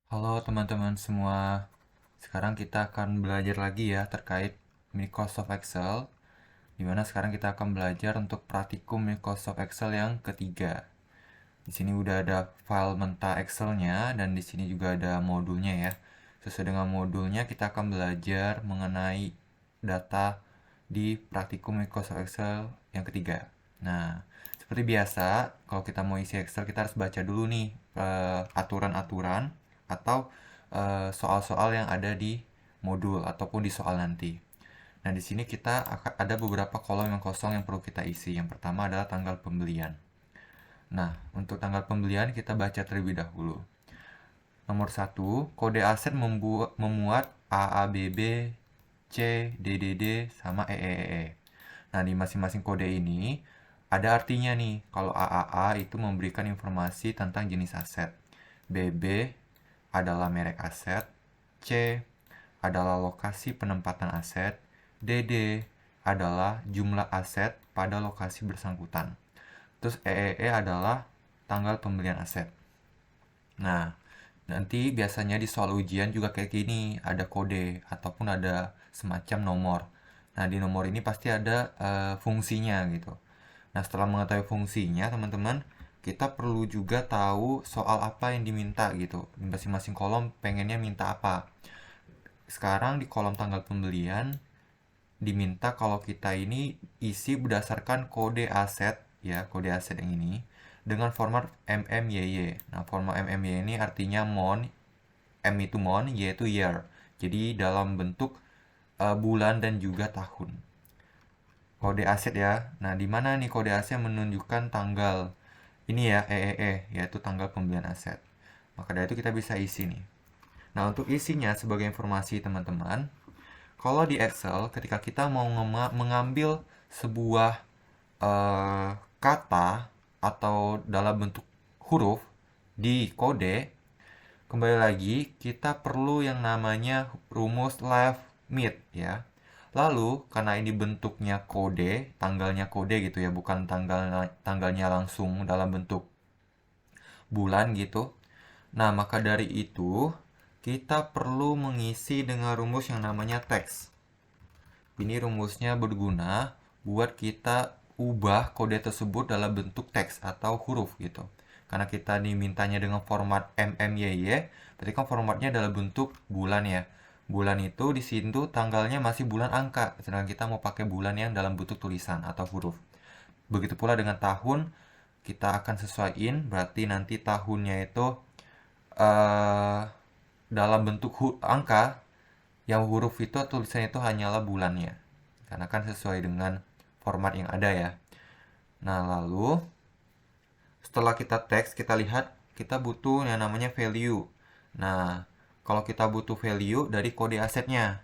Halo teman-teman semua, sekarang kita akan belajar lagi ya terkait Microsoft Excel, dimana sekarang kita akan belajar untuk praktikum Microsoft Excel yang ketiga. Di sini udah ada file mentah Excel-nya dan di sini juga ada modulnya ya. Sesuai dengan modulnya kita akan belajar mengenai data di praktikum Microsoft Excel yang ketiga. Nah, seperti biasa, kalau kita mau isi Excel kita harus baca dulu nih aturan-aturan atau soal-soal yang ada di modul ataupun di soal nanti. Nah, di sini kita akan ada beberapa kolom yang kosong yang perlu kita isi. Yang pertama adalah tanggal pembelian. Nah, untuk tanggal pembelian kita baca terlebih dahulu. Nomor satu, kode aset memuat AABB, C, DDD, sama EEE. Nah, di masing-masing kode ini ada artinya nih. Kalau AAA itu memberikan informasi tentang jenis aset. BB adalah merek aset. C adalah lokasi penempatan aset. DD adalah jumlah aset pada lokasi bersangkutan. Terus EEE adalah tanggal pembelian aset. Nah, nanti biasanya di soal ujian juga kayak gini, ada kode ataupun ada semacam nomor. Nah, di nomor ini pasti ada fungsinya gitu. Nah, setelah mengetahui fungsinya, teman-teman, kita perlu juga tahu soal apa yang diminta gitu. Di masing-masing kolom pengennya minta apa. Sekarang di kolom tanggal pembelian, diminta kalau kita ini isi berdasarkan kode aset, ya, kode aset yang ini, dengan format MMYY. Nah, format MMYY ini artinya mon, M itu mon, Y itu year. Jadi dalam bentuk bulan dan juga tahun. Kode aset ya. Nah, di mana nih kode aset menunjukkan tanggal ini ya, EEE, yaitu tanggal pembelian aset. Maka dari itu kita bisa isi nih. Nah, untuk isinya sebagai informasi teman-teman, kalau di Excel ketika kita mau mengambil sebuah kata atau dalam bentuk huruf di kode, kembali lagi kita perlu yang namanya rumus left mid ya. Lalu karena ini bentuknya kode, tanggalnya kode gitu ya, bukan tanggalnya langsung dalam bentuk bulan gitu. Nah, maka dari itu kita perlu mengisi dengan rumus yang namanya teks. Ini rumusnya berguna buat kita ubah kode tersebut dalam bentuk teks atau huruf gitu. Karena kita dimintanya dengan format MMYY, berarti kan formatnya dalam bentuk bulan ya. Bulan itu di situ tanggalnya masih bulan angka, sedangkan kita mau pakai bulan yang dalam bentuk tulisan atau huruf. Begitu pula dengan tahun, kita akan sesuaiin, berarti nanti tahunnya itu eh, dalam bentuk angka, yang huruf itu tulisannya itu hanyalah bulannya. Karena kan sesuai dengan format yang ada ya. Nah, lalu setelah kita teks, kita lihat kita butuh yang namanya value. Nah, kalau kita butuh value dari kode asetnya,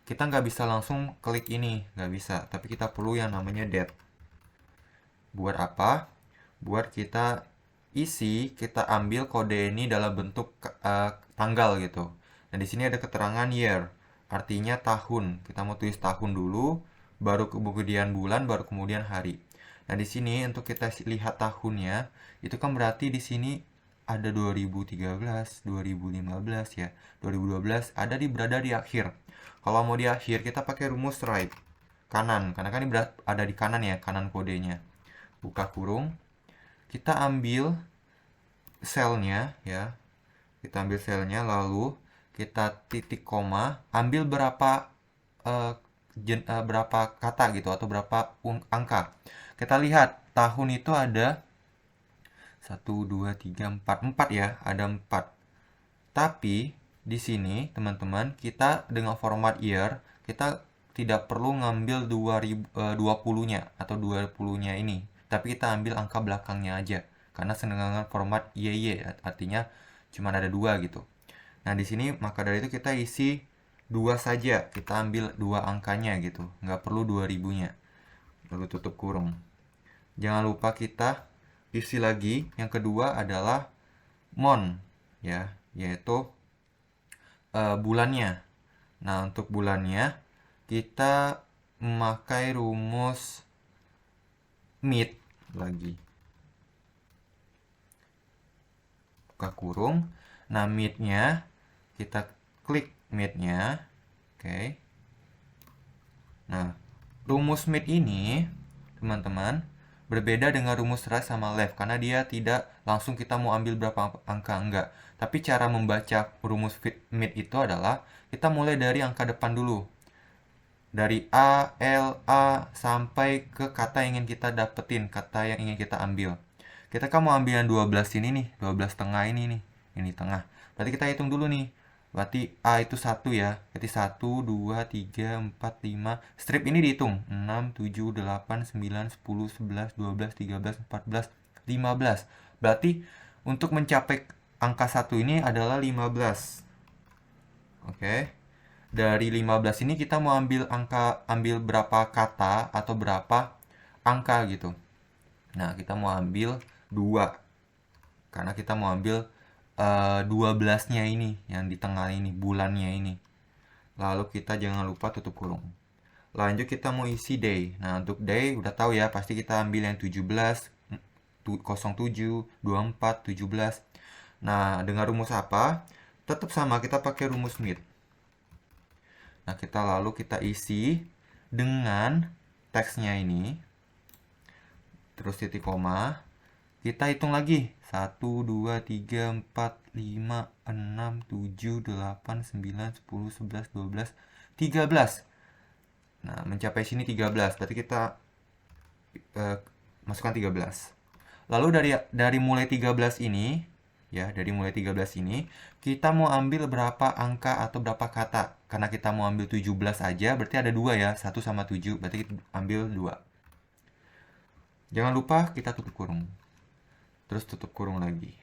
kita nggak bisa langsung klik ini, nggak bisa. Tapi kita perlu yang namanya date. Buat apa? Buat kita isi, kita ambil kode ini dalam bentuk tanggal gitu. Nah, di sini ada keterangan year, artinya tahun. Kita mau tulis tahun dulu, baru kemudian bulan, baru kemudian hari. Nah, di sini untuk kita lihat tahunnya, itu kan berarti di sini ada 2013, 2015 ya. 2012 berada di akhir. Kalau mau di akhir, kita pakai rumus right, kanan. Karena kan ini ada di kanan ya, kanan kodenya. Buka kurung, kita ambil selnya ya, kita ambil selnya, lalu kita titik koma, ambil eh, berapa kata gitu atau berapa angka. Kita lihat tahun itu ada 1, 2, 3, 4 ya, ada 4. Tapi di sini teman-teman, kita dengan format year, kita tidak perlu ngambil 20-nya atau 20-nya ini, tapi kita ambil angka belakangnya aja. Karena sedangkan format YY artinya cuma ada 2 gitu. Nah, di sini maka dari itu kita isi 2 saja. Kita ambil 2 angkanya gitu. Nggak perlu 2000-nya. Lalu tutup kurung. Jangan lupa kita isi lagi. Yang kedua adalah month ya, yaitu bulannya. Nah, untuk bulannya kita memakai rumus mid lagi. Buka kurung. Nah, mid-nya kita klik mid-nya. Oke. Nah, rumus mid ini, teman-teman, berbeda dengan rumus right sama left karena dia tidak langsung kita mau ambil berapa angka, enggak. Tapi cara membaca rumus mid itu adalah kita mulai dari angka depan dulu. Dari A, L, A sampai ke kata yang ingin kita dapetin, kata yang ingin kita ambil. Kita kan mau ambil yang 12 ini nih, 12 tengah ini nih. Ini tengah. Berarti kita hitung dulu nih. Berarti A itu 1 ya. Berarti 1, 2, 3, 4, 5. Strip ini dihitung. 6, 7, 8, 9, 10, 11, 12, 13, 14, 15. Berarti untuk mencapai angka 1 ini adalah 15. Oke. Dari 15 ini kita mau ambil berapa kata atau berapa angka gitu. Nah, kita mau ambil 2. Karena kita mau ambil 12-nya ini, yang di tengah ini, bulannya ini. Lalu kita jangan lupa tutup kurung. Lanjut kita mau isi day. Nah, untuk day udah tahu ya, pasti kita ambil yang 17, 07, 24, 17. Nah, dengan rumus apa? Tetap sama, kita pakai rumus mid. Nah, kita isi dengan teksnya ini. Terus titik koma. Kita hitung lagi. 1, 2, 3, 4, 5, 6, 7, 8, 9, 10, 11, 12, 13. Nah, mencapai sini 13. Berarti kita masukkan 13. Lalu dari mulai 13 ini, ya, dari mulai 13 ini, kita mau ambil berapa angka atau berapa kata. Karena kita mau ambil 17 aja, berarti ada 2 ya. 1 sama 7, berarti kita ambil 2. Jangan lupa kita tutup kurung. Terus tutup kurung lagi.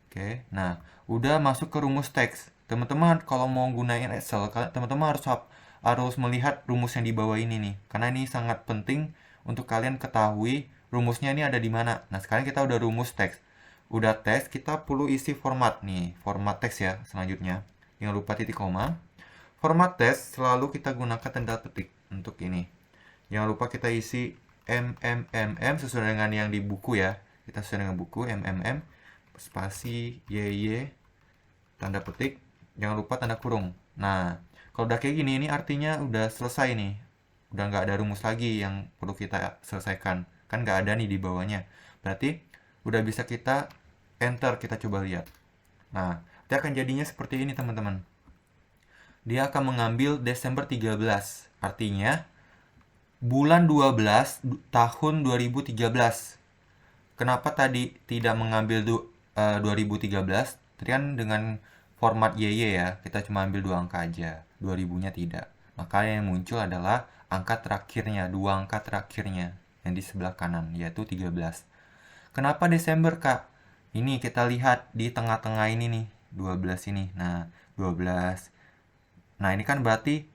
Oke, nah, udah masuk ke rumus teks. Teman-teman kalau mau gunain Excel, teman-teman harus melihat rumus yang di bawah ini nih. Karena ini sangat penting untuk kalian ketahui rumusnya ini ada di mana. Nah, sekarang kita udah rumus teks. Udah teks, kita perlu isi format nih. Format teks ya, selanjutnya. Jangan lupa titik koma. Format teks selalu kita gunakan tanda petik untuk ini. Jangan lupa kita isi sesuai dengan yang di buku ya. Kita sesuai dengan buku, spasi, tanda petik. Jangan lupa tanda kurung. Nah, kalau udah kayak gini, ini artinya udah selesai nih. Udah nggak ada rumus lagi yang perlu kita selesaikan. Kan nggak ada nih di bawahnya. Berarti udah bisa kita enter, kita coba lihat. Nah, dia akan jadinya seperti ini teman-teman. Dia akan mengambil Desember 13. Artinya, bulan 12 tahun 2013. Kenapa tadi tidak mengambil 2013? Tadi kan dengan format YY ya, kita cuma ambil 2 angka aja. 2000-nya tidak. Maka yang muncul adalah angka terakhirnya, 2 angka terakhirnya yang di sebelah kanan, yaitu 13. Kenapa Desember, Kak? Ini kita lihat di tengah-tengah ini nih, 12 ini. Nah, 12. Nah, ini kan berarti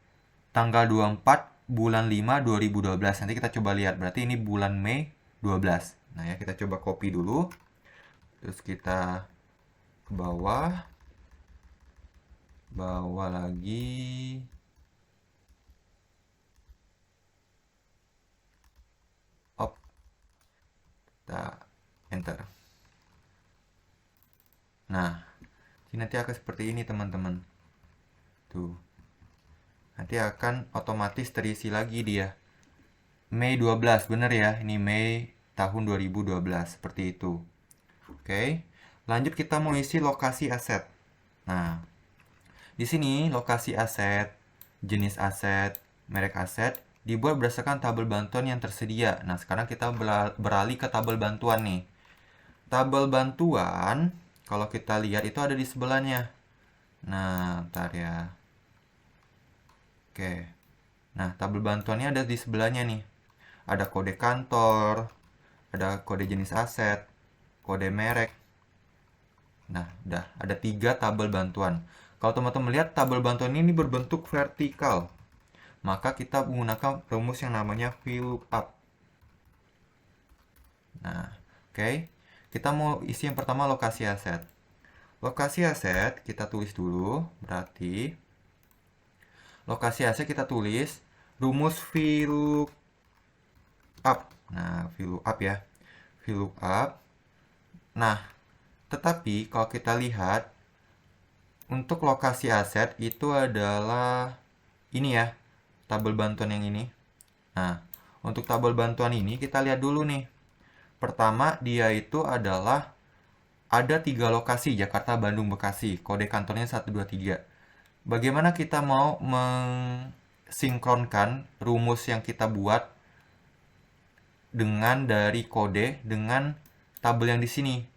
tanggal 24 bulan 5 2012. Nanti kita coba lihat, berarti ini bulan Mei 12. Nah ya, kita coba copy dulu. Terus kita ke bawah. Bawah lagi. Op. Kita enter. Nah, ini nanti akan seperti ini teman-teman. Tuh. Nanti akan otomatis terisi lagi dia. Mei 12, bener ya? Ini Mei tahun 2012, seperti itu. Oke. Lanjut kita mau isi lokasi aset. Nah, di sini lokasi aset, jenis aset, merek aset dibuat berdasarkan tabel bantuan yang tersedia. Nah, sekarang kita beralih ke tabel bantuan nih. Tabel bantuan, kalau kita lihat itu ada di sebelahnya. Nah, bentar ya. Oke. Nah, tabel bantuannya ada di sebelahnya nih. Ada kode kantor, ada kode jenis aset, kode merek. Nah, udah ada 3 tabel bantuan. Kalau teman-teman lihat tabel bantuan ini berbentuk vertikal, maka kita menggunakan rumus yang namanya VLOOKUP. Nah, oke. Kita mau isi yang pertama lokasi aset. Lokasi aset kita tulis dulu, berarti lokasi aset kita tulis rumus VLOOKUP. Nah, VLOOKUP ya. VLOOKUP. Nah, tetapi kalau kita lihat Untuk lokasi aset itu adalah ini ya, tabel bantuan yang ini. Nah, untuk tabel bantuan ini kita lihat dulu nih. Pertama, dia itu adalah ada 3 lokasi, Jakarta, Bandung, Bekasi. Kode kantornya 123. Bagaimana kita mau mensinkronkan rumus yang kita buat dengan dari kode dengan tabel yang di sini?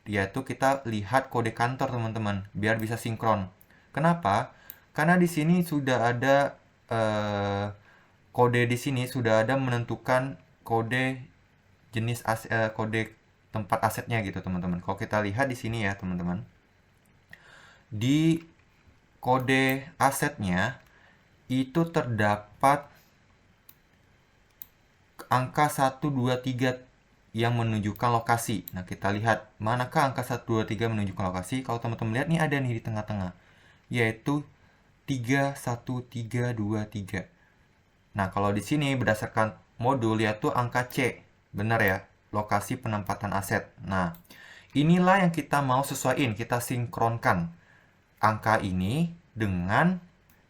Yaitu kita lihat kode kantor, teman-teman, biar bisa sinkron. Kenapa? Karena di sini sudah ada kode di sini sudah ada menentukan kode jenis kode tempat asetnya gitu, teman-teman. Kalau kita lihat di sini ya, teman-teman. Di kode asetnya itu terdapat angka 123 yang menunjukkan lokasi. Nah, kita lihat manakah angka 123 menunjukkan lokasi. Kalau teman-teman lihat nih ada nih di tengah-tengah, yaitu 31323. Nah, kalau di sini berdasarkan modul yaitu angka C. Benar ya, lokasi penempatan aset. Nah, inilah yang kita mau sesuaiin, kita sinkronkan angka ini dengan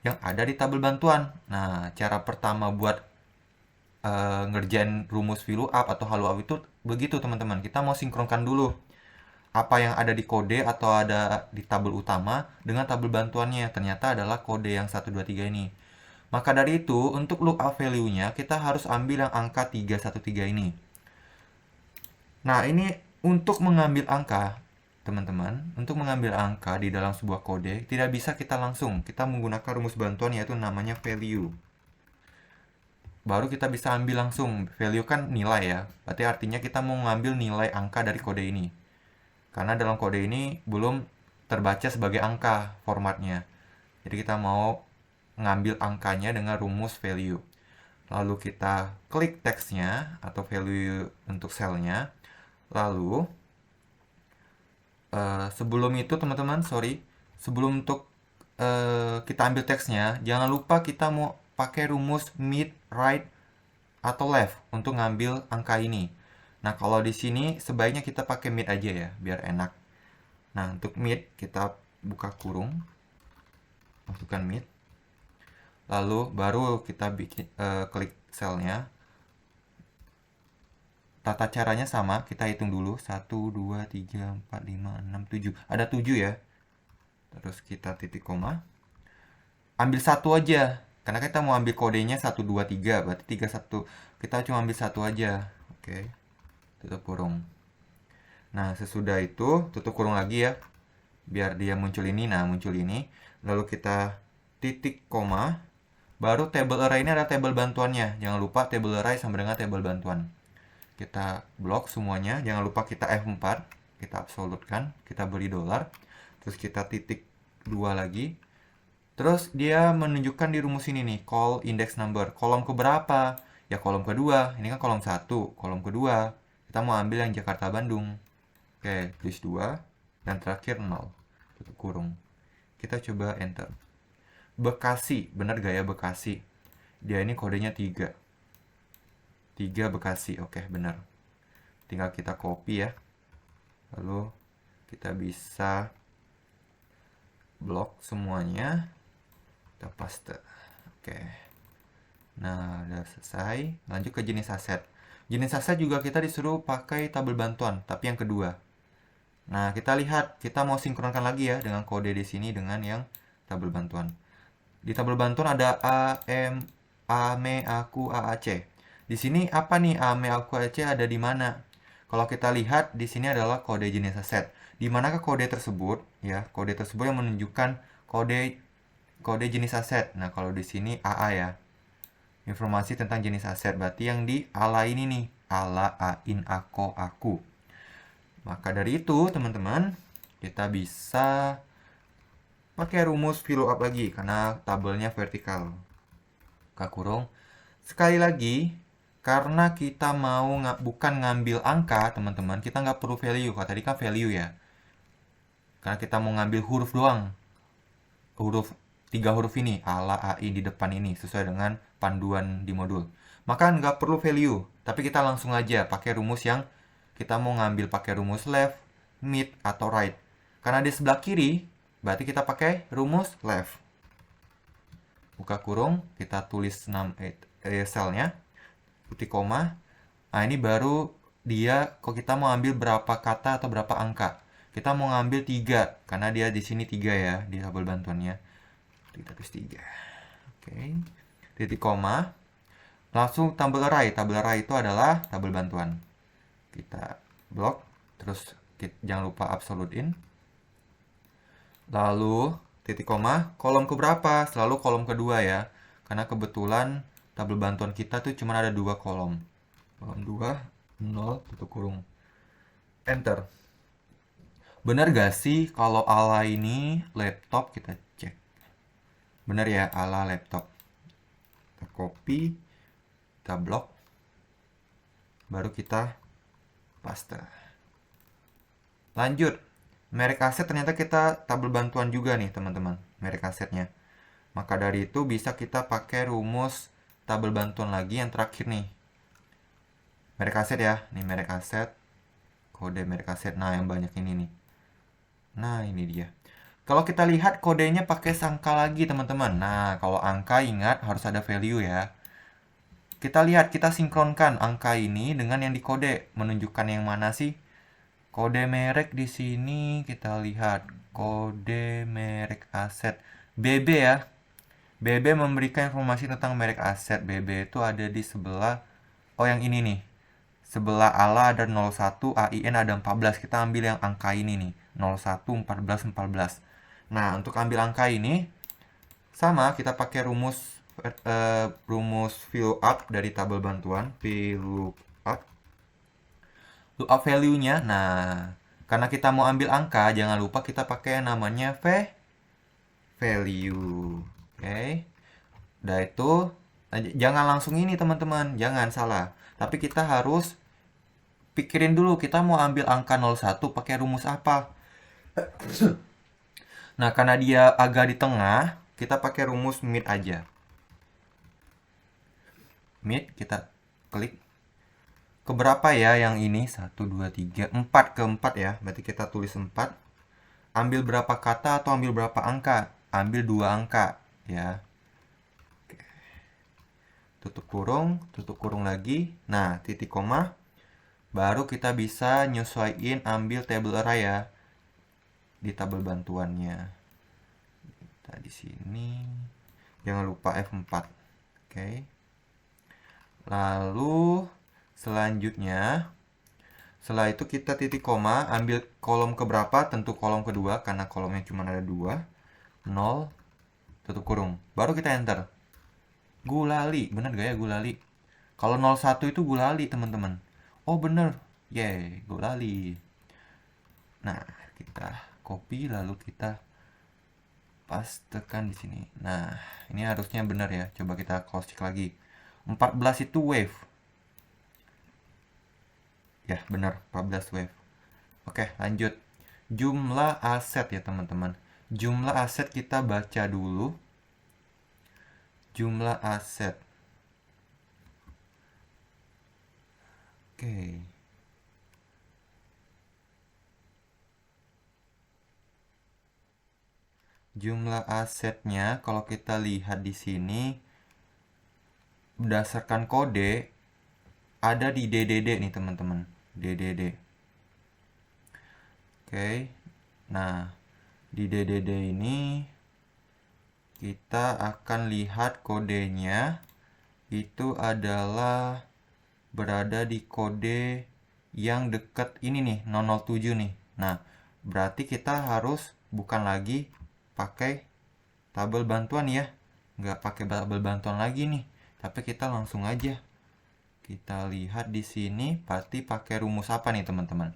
yang ada di tabel bantuan. Nah, cara pertama buat ngerjain rumus VLOOKUP atau HALOUP itu begitu, teman-teman. Kita mau sinkronkan dulu apa yang ada di kode atau ada di tabel utama dengan tabel bantuannya. Ternyata adalah kode yang 123 ini. Maka dari itu, untuk lookup value-nya kita harus ambil yang angka 313 ini. Nah, ini untuk mengambil angka, teman-teman, untuk mengambil angka di dalam sebuah kode tidak bisa kita langsung. Kita menggunakan rumus bantuan yaitu namanya value. Baru kita bisa ambil langsung. Value kan nilai ya. Berarti artinya kita mau ngambil nilai angka dari kode ini. Karena dalam kode ini belum terbaca sebagai angka formatnya. Jadi kita mau ngambil angkanya dengan rumus value. Lalu kita klik teksnya atau value untuk selnya. Lalu sebelum itu teman-teman, sebelum untuk kita ambil teksnya, jangan lupa kita mau pakai rumus mid, right, atau left untuk ngambil angka ini. Nah, kalau di sini sebaiknya kita pakai mid aja ya, biar enak. Nah, untuk mid kita buka kurung, masukkan mid. Lalu baru kita bikin klik selnya. Tata caranya sama, kita hitung dulu 1 2 3 4 5 6 7. Ada 7 ya. Terus kita titik koma. Ambil satu aja. Karena kita mau ambil kodenya 1 2 3, berarti 3 1. Kita cuma ambil satu aja. Oke. Tutup kurung. Nah, sesudah itu tutup kurung lagi ya. Biar dia muncul ini. Nah, muncul ini. Lalu kita titik koma. Baru table array ini ada table bantuannya. Jangan lupa table array sama dengan table bantuan. Kita blok semuanya. Jangan lupa kita F4. Kita absolutkan. Kita beri $. Terus kita titik 2 lagi. Terus dia menunjukkan di rumus ini nih. Call index number. Kolom keberapa? Ya kolom kedua. Ini kan kolom 1. Kolom kedua. Kita mau ambil yang Jakarta Bandung. Oke. Tulis 2. Dan terakhir 0. Tutup kurung. Kita coba enter. Bekasi. Benar gak ya Bekasi? Dia ini kodenya 3. 3 Bekasi. Oke, benar. Tinggal kita copy ya. Lalu kita bisa blok semuanya. Kita paste. Oke. Nah, udah selesai. Lanjut ke jenis aset. Jenis aset juga kita disuruh pakai tabel bantuan, tapi yang kedua. Nah, kita lihat, kita mau sinkronkan lagi ya dengan kode di sini dengan yang tabel bantuan. Di tabel bantuan ada A, M, A, M, Aku, A, C. Di sini apa nih A, M, Aku, A, C ada di mana? Kalau kita lihat di sini adalah kode jenis aset. Di manakah kode tersebut? Ya, kode tersebut yang menunjukkan kode jenis aset. Nah, kalau di sini AA ya. Informasi tentang jenis aset. Berarti yang di ala ini nih. Ala, ain, ako, aku. Maka dari itu, teman-teman, kita bisa pakai rumus VLOOKUP lagi karena tabelnya vertikal. Buka kurung. Sekali lagi, karena kita mau bukan ngambil angka, teman-teman, kita nggak perlu value. Kalau tadi kan value ya. Karena kita mau ngambil huruf doang. 3 huruf ini, ala, ai di depan ini, sesuai dengan panduan di modul. Maka nggak perlu value, tapi kita langsung aja pakai rumus yang kita mau ngambil pakai rumus left, mid, atau right. Karena di sebelah kiri, Berarti kita pakai rumus left. Buka kurung, kita tulis selnya, titik koma. Nah, ini baru dia, kok kita mau ambil berapa kata atau berapa angka. Kita mau ngambil 3, karena dia di sini 3 ya, di tabel bantuannya. Kita tulis 3. Oke. Titik koma. Langsung tabel array. Tabel array itu adalah tabel bantuan. Kita blok, terus jangan lupa absolute in. Lalu titik koma, kolom keberapa? Selalu kolom kedua ya. Karena kebetulan tabel bantuan kita tuh cuma ada 2 kolom. Kolom 2, 0, tutup kurung. Enter. Bener gak sih kalau ala ini laptop? Kita cek. Bener ya, ala laptop. Kita copy, kita blok, baru kita paste. Lanjut. Merek aset ternyata kita tabel bantuan juga nih teman-teman, merek asetnya. Maka dari itu bisa kita pakai rumus tabel bantuan lagi yang terakhir nih. Merek aset ya, nih merek aset, kode merek aset. Nah yang banyak ini nih. Nah ini dia. Kalau kita lihat kodenya pakai angka lagi teman-teman. Nah kalau angka ingat harus ada value ya. Kita lihat, kita sinkronkan angka ini dengan yang dikode. Menunjukkan yang mana sih? Kode merek di sini kita lihat kode merek aset BB ya. BB memberikan informasi tentang merek aset. BB itu ada di sebelah, oh yang ini nih. Sebelah ALA ada 01, AIN ada 14. Kita ambil yang angka ini nih, 01, 14, 14. Nah, untuk ambil angka ini sama, kita pakai rumus VLOOKUP dari tabel bantuan, VLOOKUP. Lookup value-nya. Nah, karena kita mau ambil angka, jangan lupa kita pakai yang namanya value. Oke. Udah itu, jangan langsung ini teman-teman, jangan salah. Tapi kita harus pikirin dulu, kita mau ambil angka 01 pakai rumus apa. Nah, karena dia agak di tengah, kita pakai rumus mid aja. Mid, kita klik. Keberapa ya yang ini? 1, 2, 3, 4 ke 4 ya. Berarti kita tulis 4. Ambil berapa kata atau ambil berapa angka? Ambil 2 angka ya. Oke. Tutup kurung lagi. Nah, titik koma. Baru kita bisa nyesuaiin ambil table array ya. Di tabel bantuannya. Kita di sini. Jangan lupa F4. Oke. Lalu selanjutnya, setelah itu kita titik koma, ambil kolom keberapa, tentu kolom kedua, karena kolomnya cuma ada 2, 0, tutup kurung. Baru kita enter. Gulali, bener gak ya gulali? Kalau 01 itu gulali teman-teman. Oh bener, yeay, gulali. Nah, kita copy, lalu kita pastekan di sini. Nah, ini harusnya bener ya, coba kita cross check lagi. 14 itu wave. Ya, benar, 14 wave. Oke, lanjut. Jumlah aset ya, teman-teman. Jumlah aset kita baca dulu. Jumlah aset. Oke. Jumlah asetnya, kalau kita lihat di sini, berdasarkan kode, ada di DDD nih, teman-teman. DDD. Oke. Nah, di DDD ini kita akan lihat kodenya itu adalah berada di kode yang dekat ini nih, 007 nih. Nah, berarti kita harus bukan lagi pakai tabel bantuan ya. Nggak pakai tabel bantuan lagi nih. Tapi kita langsung aja. Kita lihat di sini pasti pakai rumus apa nih teman-teman.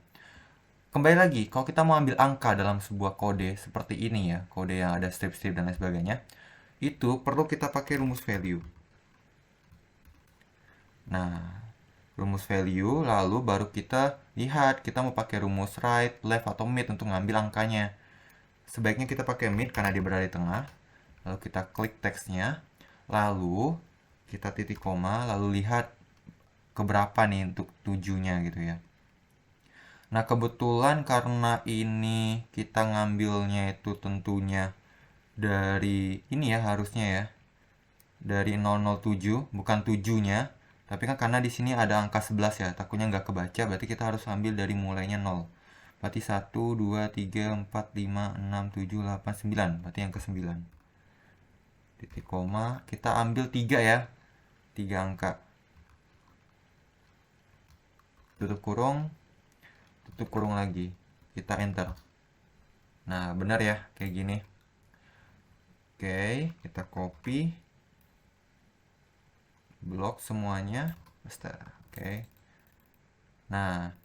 Kembali lagi, kalau kita mau ambil angka dalam sebuah kode seperti ini ya, kode yang ada strip-strip dan lain sebagainya, itu perlu kita pakai rumus value. Nah, rumus value, lalu baru kita lihat kita mau pakai rumus right, left, atau mid untuk ngambil angkanya. Sebaiknya kita pakai mid karena dia berada di tengah. Lalu kita klik teksnya, lalu kita titik koma, lalu lihat keberapa nih untuk 7-nya gitu ya. Nah, kebetulan karena ini kita ngambilnya itu tentunya dari ini ya, harusnya ya. Dari 007, bukan 7-nya. Tapi kan karena di sini ada angka 11 ya, takutnya nggak kebaca, berarti kita harus ambil dari mulainya 0. Berarti 1, 2, 3, 4, 5, 6, 7, 8, 9. Berarti yang ke 9. Titik koma, kita ambil 3 ya. 3 angka. Tutup kurung lagi. Kita enter. Nah, benar ya, kayak gini. Oke, kita copy. Blok semuanya. Oke. Nah,